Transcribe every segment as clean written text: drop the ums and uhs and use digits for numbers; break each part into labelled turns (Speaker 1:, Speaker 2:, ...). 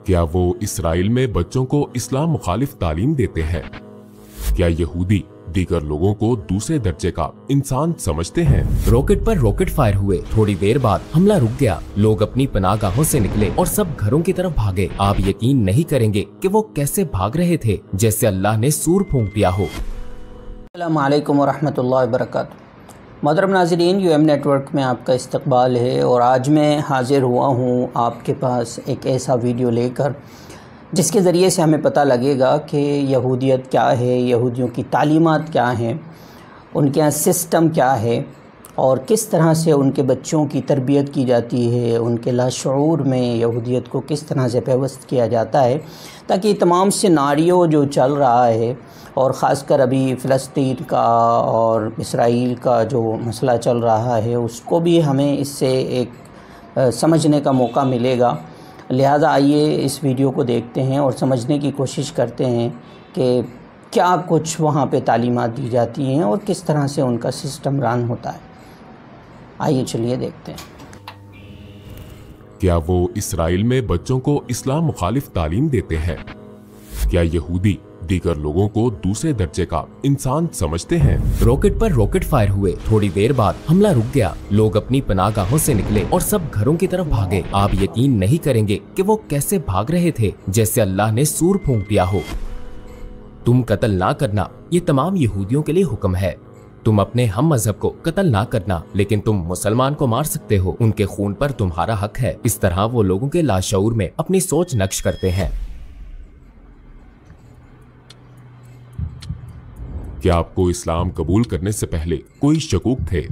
Speaker 1: क्या वो इसराइल में बच्चों को इस्लाम मुखालिफ तालीम देते हैं? क्या यहूदी दीगर लोगों को दूसरे दर्जे का इंसान समझते हैं?
Speaker 2: रॉकेट पर रॉकेट फायर हुए, थोड़ी देर बाद हमला रुक गया। लोग अपनी पनाहगाहों से निकले और सब घरों की तरफ भागे। आप यकीन नहीं करेंगे कि वो कैसे भाग रहे थे, जैसे अल्लाह ने सूर फूंक दिया हो।
Speaker 3: अस्सलामु अलैकुम वरहमतुल्लाहि वबरकातुहू। मोहतरम नाज़रीन, यूएम नेटवर्क में आपका इस्तकबाल है और आज मैं हाज़िर हुआ हूँ आपके पास एक ऐसा वीडियो लेकर जिसके ज़रिए से हमें पता लगेगा कि यहूदियत क्या है, यहूदियों की तालीमात क्या हैं, उनके यहाँ सिस्टम क्या है और किस तरह से उनके बच्चों की तरबियत की जाती है, उनके लाशऊर में यहूदियत को किस तरह से पेवस्त किया जाता है, ताकि तमाम सिनारियो जो चल रहा है और ख़ासकर अभी फ़लस्तीन का और इसराइल का जो मसला चल रहा है उसको भी हमें इससे एक समझने का मौका मिलेगा। लिहाजा आइए इस वीडियो को देखते हैं और समझने की कोशिश करते हैं कि क्या कुछ वहाँ पे तालीमात दी जाती हैं और किस तरह से उनका सिस्टम रन होता है। आइए चलिए देखते हैं।
Speaker 1: क्या वो इसराइल में बच्चों को इस्लाम मुखालिफ तालीम देते हैं? क्या यहूदी दीगर लोगों को दूसरे दर्जे का इंसान समझते हैं?
Speaker 2: रॉकेट पर रॉकेट फायर हुए, थोड़ी देर बाद हमला रुक गया। लोग अपनी पनाहगाहों से निकले और सब घरों की तरफ भागे। आप यकीन नहीं करेंगे कि वो कैसे भाग रहे थे, जैसे अल्लाह ने सूर फूंक दिया हो। तुम कत्ल ना करना, ये तमाम यहूदियों के लिए हुक्म है। तुम अपने हम मजहब को कत्ल ना करना, लेकिन तुम मुसलमान को मार सकते हो। उनके खून पर तुम्हारा हक है। इस तरह वो लोगों के लाशऊर में अपनी सोच नक्श करते हैं।
Speaker 1: क्या आपको इस्लाम कबूल करने से पहले कोई शकूक थे?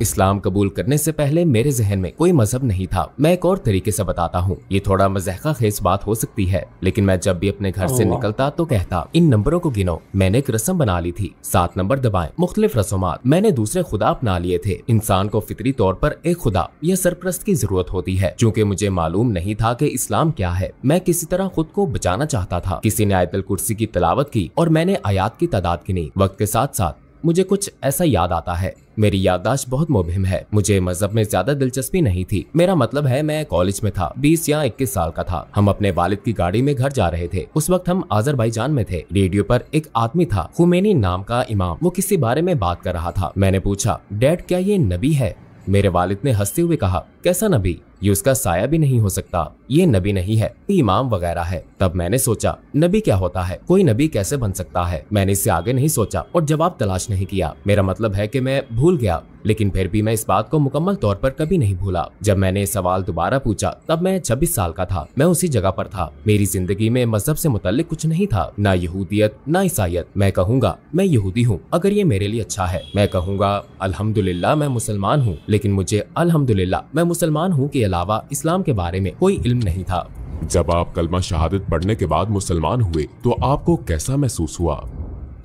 Speaker 2: इस्लाम कबूल करने से पहले मेरे जहन में कोई मजहब नहीं था। मैं एक और तरीके से बताता हूँ। ये थोड़ा मज़ाक़ खेज बात हो सकती है, लेकिन मैं जब भी अपने घर से निकलता तो कहता, इन नंबरों को गिनो। मैंने एक रस्म बना ली थी, 7 नंबर दबाएं। मुख्तलिफ रस्मात। मैंने दूसरे खुदा अपना लिए थे। इंसान को फितरी तौर पर एक खुदा या सरप्रस्त की जरूरत होती है। चूँकि मुझे मालूम नहीं था कि इस्लाम क्या है, मैं किसी तरह खुद को बचाना चाहता था। किसी ने आयतुल कुर्सी की तिलावत की और मैंने आयात की तादाद गिनी। वक्त के साथ साथ मुझे कुछ ऐसा याद आता है। मेरी याददाश्त बहुत मुबहिम है। मुझे मजहब में ज्यादा दिलचस्पी नहीं थी। मेरा मतलब है, मैं कॉलेज में था, 20 या 21 साल का था। हम अपने वालिद की गाड़ी में घर जा रहे थे। उस वक्त हम अजरबैजान में थे। रेडियो पर एक आदमी था, खुमैनी नाम का इमाम। वो किसी बारे में बात कर रहा था। मैंने पूछा, डैड क्या ये नबी है? मेरे वालिद ने हंसते हुए कहा, कैसा नबी? ये उसका साया भी नहीं हो सकता। ये नबी नहीं है, इमाम वगैरह है। तब मैंने सोचा, नबी क्या होता है? कोई नबी कैसे बन सकता है? मैंने इससे आगे नहीं सोचा और जवाब तलाश नहीं किया। मेरा मतलब है कि मैं भूल गया, लेकिन फिर भी मैं इस बात को मुकम्मल तौर पर कभी नहीं भूला। जब मैंने ये सवाल दोबारा पूछा तब मैं 26 साल का था। मैं उसी जगह पर था। मेरी जिंदगी में मजहब से मुतल्लिक कुछ नहीं था, ना यहूदियत ना ईसाइयत। मैं कहूँगा मैं यहूदी हूँ अगर ये मेरे लिए अच्छा है। मैं कहूँगा अल्हम्दुलिल्लाह मैं मुसलमान हूँ, लेकिन मुझे अल्हम्दुलिल्लाह मैं मुसलमान हूँ के अलावा इस्लाम के बारे में कोई इल्म नहीं था।
Speaker 1: जब आप कलमा शहादत पढ़ने के बाद मुसलमान हुए तो आपको कैसा महसूस हुआ?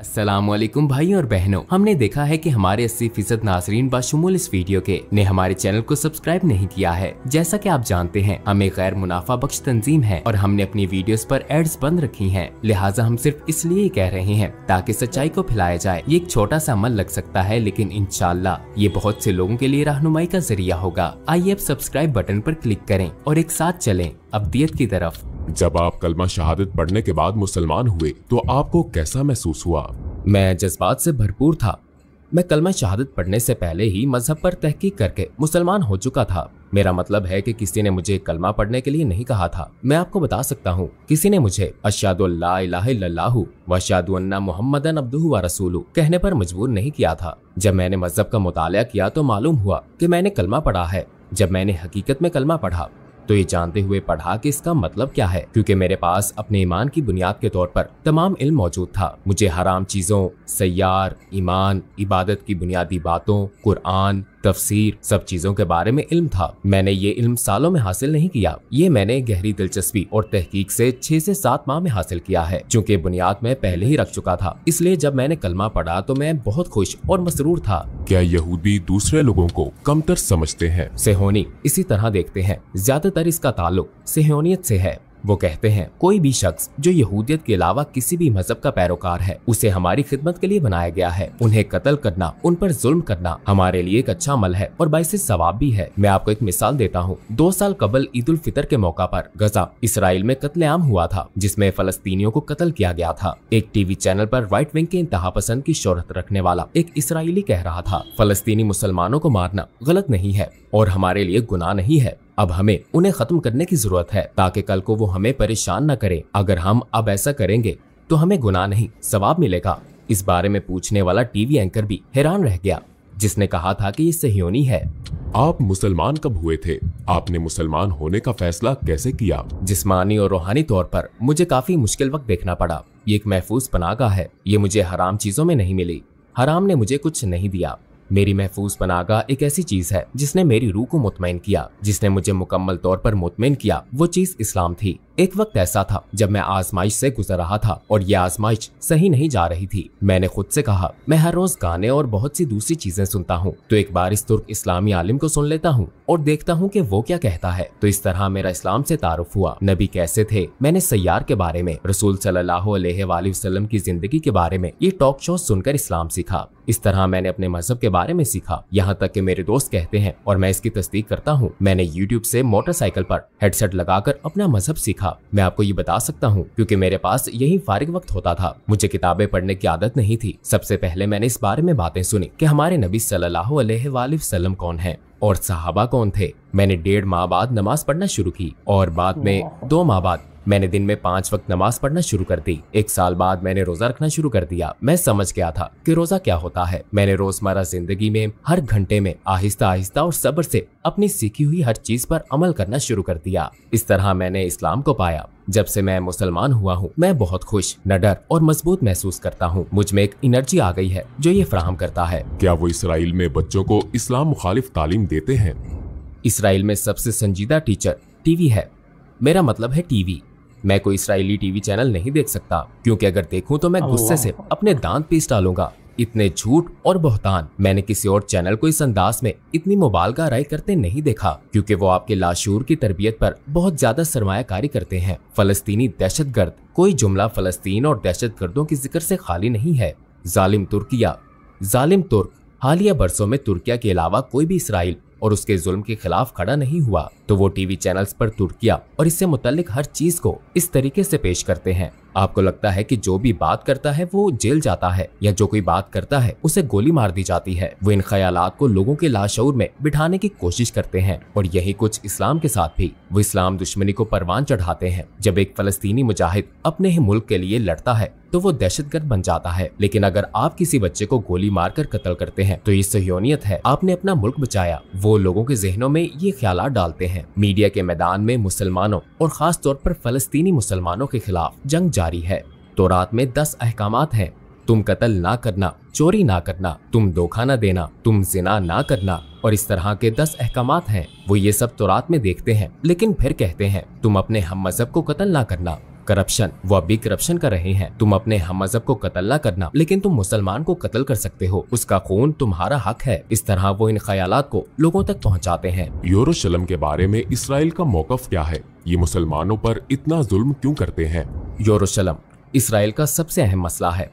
Speaker 2: अस्सलामुअलैकुम भाइयों और बहनों, हमने देखा है कि हमारे 80% नाज़रीन बाशुमूल इस वीडियो के ने हमारे चैनल को सब्सक्राइब नहीं किया है। जैसा कि आप जानते हैं, हम एक गैर मुनाफा बख्श तंजीम है और हमने अपनी वीडियोस पर एड्स बंद रखी हैं। लिहाजा हम सिर्फ इसलिए कह रहे हैं ताकि सच्चाई को फैलाया जाए। ये एक छोटा सा अमल लग सकता है, लेकिन इंशाअल्लाह ये बहुत से लोगों के लिए रहनुमाई का जरिया होगा। आइए अब सब्सक्राइब बटन पर क्लिक करें और एक साथ चलें अब्दियत की तरफ।
Speaker 1: जब आप कलमा शहादत पढ़ने के बाद मुसलमान हुए तो आपको कैसा महसूस हुआ?
Speaker 2: मैं जज्बात से भरपूर था। मैं कलमा शहादत पढ़ने से पहले ही मजहब पर तहकीक करके मुसलमान हो चुका था। मेरा मतलब है कि किसी ने मुझे कलमा पढ़ने के लिए नहीं कहा था। मैं आपको बता सकता हूँ, किसी ने मुझे अशहदु अल्ला इलाहा इल्लल्लाहु व अशहदु अन्ना मुहम्मदन अब्दुहु व रसूलुहु कहने पर मजबूर नहीं किया था। जब मैंने मजहब का मुतालिया किया तो मालूम हुआ कि मैंने कलमा पढ़ा है। जब मैंने हकीकत में कलमा पढ़ा तो ये जानते हुए पढ़ा कि इसका मतलब क्या है, क्योंकि मेरे पास अपने ईमान की बुनियाद के तौर पर तमाम इल्म मौजूद था। मुझे हराम चीजों, सय्यार, ईमान, इबादत की बुनियादी बातों, कुरान, तफसीर, सब चीजों के बारे में इल्म था। मैंने ये इल्म सालों में हासिल नहीं किया। ये मैंने गहरी दिलचस्पी और तहकीक से 6 से 7 माह में हासिल किया है। चूँकि बुनियाद में पहले ही रख चुका था, इसलिए जब मैंने कलमा पढ़ा तो मैं बहुत खुश और मसरूर था।
Speaker 1: क्या यहूदी दूसरे लोगों को कमतर समझते हैं?
Speaker 2: सेहोनी इसी तरह देखते हैं। ज्यादातर इसका ताल्लुक सेहोनियत से है। वो कहते हैं कोई भी शख्स जो यहूदियत के अलावा किसी भी मजहब का पैरोकार है उसे हमारी खिदमत के लिए बनाया गया है। उन्हें कत्ल करना, उन पर जुल्म करना हमारे लिए एक अच्छा अमल है और बाइसे सवाब भी है। मैं आपको एक मिसाल देता हूँ। 2 साल कबल ईद उल फितर के मौका पर गजा इसराइल में कत्लेआम हुआ था, जिसमें फलस्तीनियों को कत्ल किया गया था। एक टीवी चैनल पर राइट विंग के इंतहा पसंद की शोहरत रखने वाला एक इसराइली कह रहा था, फलस्तीनी मुसलमानों को मारना गलत नहीं है और हमारे लिए गुनाह नहीं है। अब हमें उन्हें खत्म करने की जरूरत है ताकि कल को वो हमें परेशान न करे। अगर हम अब ऐसा करेंगे तो हमें गुनाह नहीं सवाब मिलेगा। इस बारे में पूछने वाला टीवी एंकर भी हैरान रह गया, जिसने कहा था कि ये सहियोनी है।
Speaker 1: आप मुसलमान कब हुए थे? आपने मुसलमान होने का फैसला कैसे किया?
Speaker 2: जिस्मानी और रूहानी तौर पर मुझे काफी मुश्किल वक्त देखना पड़ा। ये एक महफूज पनाहगाह है। ये मुझे हराम चीजों में नहीं मिली। हराम ने मुझे कुछ नहीं दिया। मेरी महफूज पनाहगाह एक ऐसी चीज है जिसने मेरी रूह को मुतमईन किया, जिसने मुझे मुकम्मल तौर पर मुतमईन किया। वो चीज इस्लाम थी। एक वक्त ऐसा था जब मैं आजमाइश से गुजर रहा था और ये आजमाइश सही नहीं जा रही थी। मैंने खुद से कहा, मैं हर रोज गाने और बहुत सी दूसरी चीजें सुनता हूँ, तो एक बार इस तुर्क इस्लामी आलिम को सुन लेता हूँ और देखता हूँ कि वो क्या कहता है। तो इस तरह मेरा इस्लाम से तारुफ हुआ। नबी कैसे थे, मैंने सैयार के बारे में, रसूल सल्लल्लाहु अलैहि वसल्लम की जिंदगी के बारे में ये टॉक शो सुनकर इस्लाम सीखा। इस तरह मैंने अपने मजहब के बारे में सीखा। यहाँ तक कि मेरे दोस्त कहते हैं और मैं इसकी तस्दीक करता हूँ, मैंने यूट्यूब से मोटरसाइकिल पर हेडसेट लगाकर अपना मजहब सीखा। मैं आपको ये बता सकता हूँ क्योंकि मेरे पास यही फारिग वक्त होता था। मुझे किताबें पढ़ने की आदत नहीं थी। सबसे पहले मैंने इस बारे में बातें सुनी कि हमारे नबी सल्लल्लाहु अलैहि वसल्लम कौन हैं और सहाबा कौन थे। मैंने 1.5 माह बाद नमाज पढ़ना शुरू की और बाद में 2 माह बाद मैंने दिन में 5 वक्त नमाज पढ़ना शुरू कर दी। 1 साल बाद मैंने रोजा रखना शुरू कर दिया। मैं समझ गया था कि रोजा क्या होता है। मैंने रोजमर्रा जिंदगी में हर घंटे में आहिस्ता आहिस्ता और सब्र से अपनी सीखी हुई हर चीज पर अमल करना शुरू कर दिया। इस तरह मैंने इस्लाम को पाया। जब से मैं मुसलमान हुआ हूँ मैं बहुत खुश, निडर और मजबूत महसूस करता हूँ। मुझ में एक एनर्जी आ गई है जो ये फराहम करता है।
Speaker 1: क्या वो इसराइल में बच्चों को इस्लाम मुखालिफ तालीम देते हैं?
Speaker 2: इसराइल में सबसे संजीदा टीचर टीवी है। मेरा मतलब है टीवी। मैं कोई इसराइली टीवी चैनल नहीं देख सकता क्योंकि अगर देखूं तो मैं गुस्से से अपने दांत पीस डालूंगा। इतने झूठ और बहतान मैंने किसी और चैनल को इस अंदाज में इतनी मुबालगा राय करते नहीं देखा, क्योंकि वो आपके लाशूर की तरबियत पर बहुत ज्यादा सरमायाकारी करते हैं। फलस्तीनी दहशतगर्द, कोई जुमला फलस्तीन और दहशतगर्दों की जिक्र से खाली नहीं है। जालिम तुर्किया, जालिम तुर्क। हालिया बरसों में तुर्किया के अलावा कोई भी इसराइल और उसके जुल्म के खिलाफ खड़ा नहीं हुआ, तो वो टीवी चैनल्स पर तुर्किया और इससे मुतल्लिक हर चीज को इस तरीके से पेश करते हैं। आपको लगता है कि जो भी बात करता है वो जेल जाता है या जो कोई बात करता है उसे गोली मार दी जाती है। वो इन ख्यालात को लोगों के लाशऊर में बिठाने की कोशिश करते हैं और यही कुछ इस्लाम के साथ भी। वो इस्लाम दुश्मनी को परवान चढ़ाते हैं। जब एक फलस्तीनी मुजाहिद अपने ही मुल्क के लिए लड़ता है तो वो दहशतगर्द बन जाता है, लेकिन अगर आप किसी बच्चे को गोली मारकर कत्ल करते हैं तो ये सह्योनियत है, आपने अपना मुल्क बचाया। वो लोगों के जहनों में ये ख्यालात डालते हैं। मीडिया के मैदान में मुसलमानों और खास तौर पर फलस्तीनी मुसलमानों के खिलाफ जंग जारी है। तौरात में 10 अहकामात हैं। तुम कत्ल ना करना, चोरी ना करना, तुम धोखा ना देना, तुम जिना ना करना और इस तरह के 10 अहकामात हैं। वो ये सब तौरात में देखते हैं, लेकिन फिर कहते हैं तुम अपने हम मजहब को कत्ल ना करना। करप्शन, वो अभी करप्शन कर रहे हैं। तुम अपने हम मजहब को कत्ल ना करना, लेकिन तुम मुसलमान को कत्ल कर सकते हो, उसका खून तुम्हारा हक है। इस तरह वो इन ख्यालात को लोगों तक पहुंचाते हैं।
Speaker 1: यरूशलेम के बारे में इसराइल का मौकफ क्या है? ये मुसलमानों पर इतना जुल्म क्यों करते हैं?
Speaker 2: यरूशलेम इसराइल का सबसे अहम मसला है।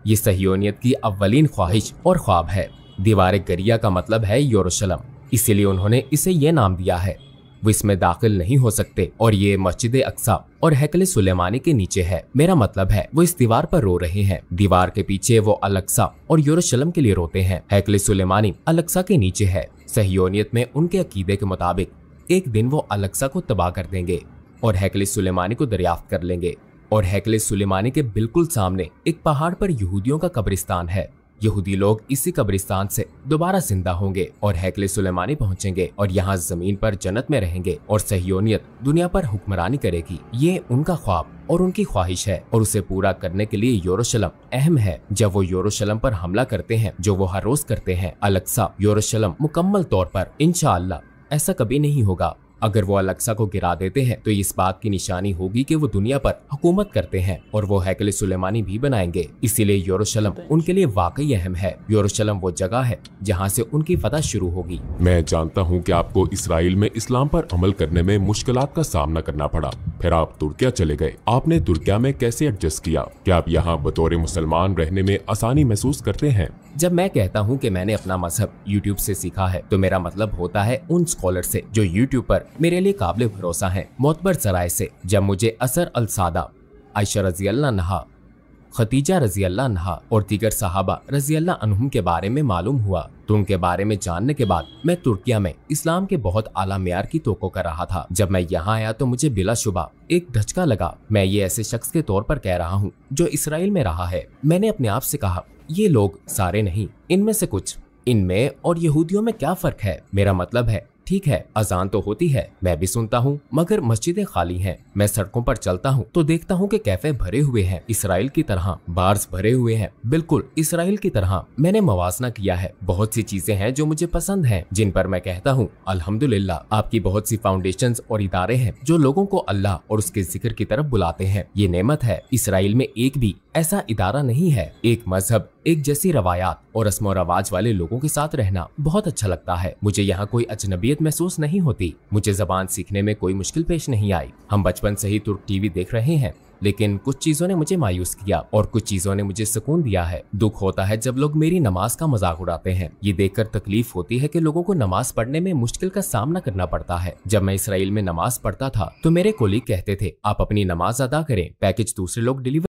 Speaker 2: ये सहियोनियत की अव्वलीन ख्वाहिश और ख्वाब है। दीवार गरिया का मतलब है यरूशलेम, इसीलिए उन्होंने इसे ये नाम दिया है। वो इसमें दाखिल नहीं हो सकते और ये मस्जिद अक्सा और हैकल सुलेमानी के नीचे है। मेरा मतलब है वो इस दीवार पर रो रहे हैं। दीवार के पीछे वो अल-अक्सा और यरूशलेम के लिए रोते हैं। हैकल सुलेमानी अल-अक्सा के नीचे है। सहियोनियत में उनके अकीदे के मुताबिक एक दिन वो अल-अक्सा को तबाह कर देंगे और हैकल सुलेमानी को दरियाफ्त कर लेंगे। और हैकल सुलेमानी के बिल्कुल सामने एक पहाड़ पर यहूदियों का कब्रिस्तान है। यहूदी लोग इसी कब्रिस्तान से दोबारा जिंदा होंगे और हैकल सुलेमानी पहुंचेंगे और यहाँ जमीन पर जन्नत में रहेंगे और सहियोनियत दुनिया पर हुक्मरानी करेगी। ये उनका ख्वाब और उनकी ख्वाहिश है और उसे पूरा करने के लिए यरूशलेम अहम है। जब वो यरूशलेम पर हमला करते हैं, जो वो हर रोज करते हैं, अल-अक्सा यरूशलेम मुकम्मल तौर पर इंशाअल्लाह ऐसा कभी नहीं होगा। अगर वो अलक्सा को गिरा देते हैं तो इस बात की निशानी होगी कि वो दुनिया पर हुकूमत करते हैं और वो हैकल सुलेमानी भी बनाएंगे। इसीलिए यरूशलेम उनके लिए वाकई अहम है। यरूशलेम वो जगह है जहाँ से उनकी फतह शुरू होगी।
Speaker 1: मैं जानता हूँ कि आपको इसराइल में इस्लाम पर अमल करने में मुश्किलात का सामना करना पड़ा, फिर आप तुर्किया चले गए। आपने तुर्किया में कैसे एडजस्ट किया? क्या आप यहाँ बतौर मुसलमान रहने में आसानी महसूस करते हैं?
Speaker 2: जब मैं कहता हूँ कि मैंने अपना मजहब यूट्यूब से सीखा है तो मेरा मतलब होता है उन स्कॉलर से जो यूट्यूब पर मेरे लिए काबिल भरोसा है। मोतबर जराए से जब मुझे असर अल सादा, आयशा रजी अल्लाह अन्हा, खतीजा रजी अल्लाह अन्हा और दीगर सहाबा रजी अल्लाह अन्हुम के बारे में मालूम हुआ तो उनके बारे में जानने के बाद मैं तुर्किया में इस्लाम के बहुत आला मेयार की तोक़ो कर रहा था। जब मैं यहाँ आया तो मुझे बिलाशुबा एक धचका लगा। मैं ये ऐसे शख्स के तौर पर कह रहा हूँ जो इसराइल में रहा है। मैंने अपने आप से कहा, ये लोग सारे नहीं, इनमें से कुछ। इनमें और यहूदियों में क्या फर्क है? मेरा मतलब है ठीक है, अजान तो होती है, मैं भी सुनता हूँ, मगर मस्जिदें खाली हैं। मैं सड़कों पर चलता हूँ तो देखता हूँ कि कैफे भरे हुए हैं, इसराइल की तरह। बार्स भरे हुए हैं, बिल्कुल इसराइल की तरह। मैंने मवाजना किया है। बहुत सी चीजें हैं जो मुझे पसंद हैं, जिन पर मैं कहता हूँ अल्हम्दुलिल्लाह। आपकी बहुत सी फाउंडेशंस और इदारे हैं जो लोगों को अल्लाह और उसके जिक्र की तरफ बुलाते हैं। ये नेमत है। इसराइल में एक भी ऐसा इदारा नहीं है। एक मजहब, एक जैसी रवायात और रस्म और रवाज वाले लोगों के साथ रहना बहुत अच्छा लगता है। मुझे यहाँ कोई अजनबियत महसूस नहीं होती। मुझे जबान सीखने में कोई मुश्किल पेश नहीं आई। हम बचपन से ही तुर्क टीवी देख रहे हैं, लेकिन कुछ चीजों ने मुझे मायूस किया और कुछ चीजों ने मुझे सुकून दिया है। दुख होता है जब लोग मेरी नमाज का मजाक उड़ाते हैं। ये देखकर तकलीफ होती है कि लोगों को नमाज पढ़ने में मुश्किल का सामना करना पड़ता है। जब मैं इसराइल में नमाज पढ़ता था तो मेरे कोलीग कहते थे, आप अपनी नमाज अदा करें, पैकेज दूसरे लोग डिलीवर